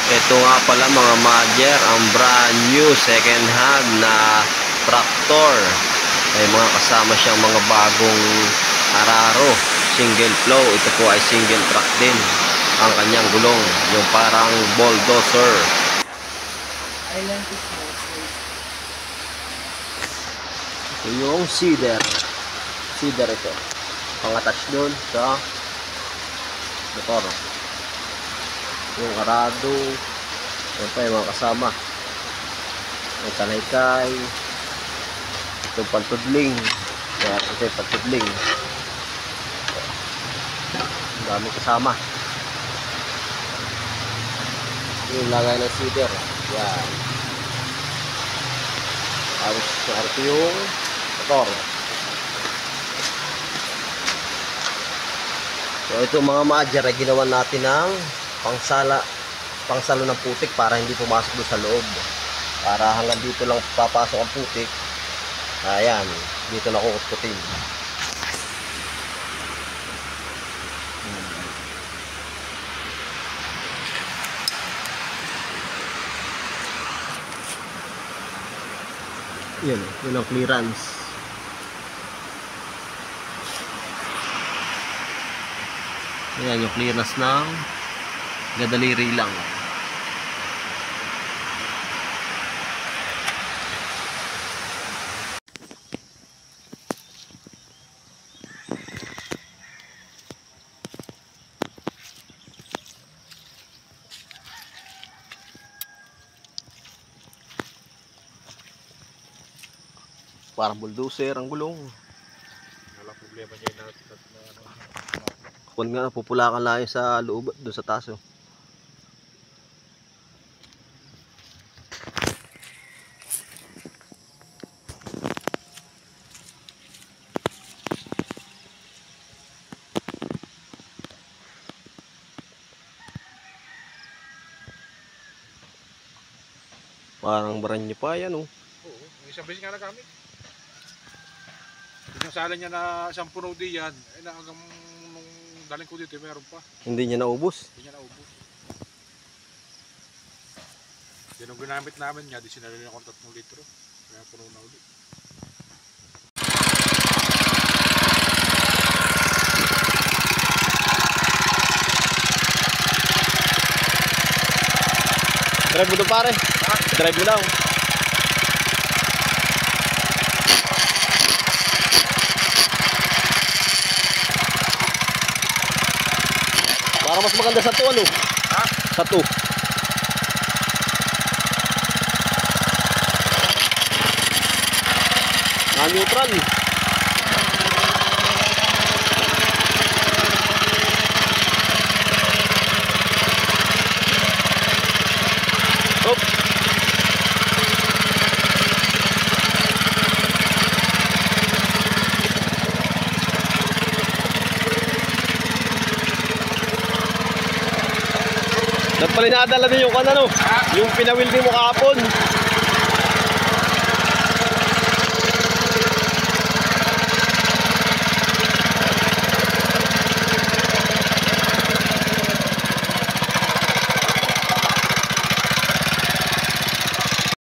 Ito nga pala mga madyer, ang brand new second hand na tractor. May mga kasama siyang mga bagong araro, single flow. Ito po ay single track din. Ang kanyang gulong, yung parang bulldozer. Ito yung seeder. Seeder ito. Pang-attach doon sa motor. Yung arado. Yan pa yung mga kasama. Yung talaykay. Itong pantudling. Yan, ito yung pantudling. Ang daming kasama. Yung lagay ng seeder. Yan. Tapos ito yung motor. So ito mga madyer ay ginawa natin ng pangsalo ng putik para hindi pumasok doon sa loob. Para hanggang dito lang papasok ang putik. Ayan, dito na kukutkutin. Yun ang clearance. Ayan yung clearance ng gadaliri lang. Parang bulldozer ang gulong. Wala problema niya na Kung nga pupulakan lang yun sa loob doon sa taas. Parang brand new pa yan oh. Oo, isang beses nga nagamit. Isang sala niya na isang puno di yan. Eh hanggang nung daling ko dito meron pa. Hindi niya naubos. Hindi niya naubos. Yan ang ginamit namin niya. Di sinali niya kung 3 litro. Kaya puno na ulit. Drive mo doon pare. Drive mo lang. Para mas maganda sa 2 ano? Ha? Sa 2. Neutral. Hop. Dapat pala nadala din yung kanano, yung pinawilding mo kahapon.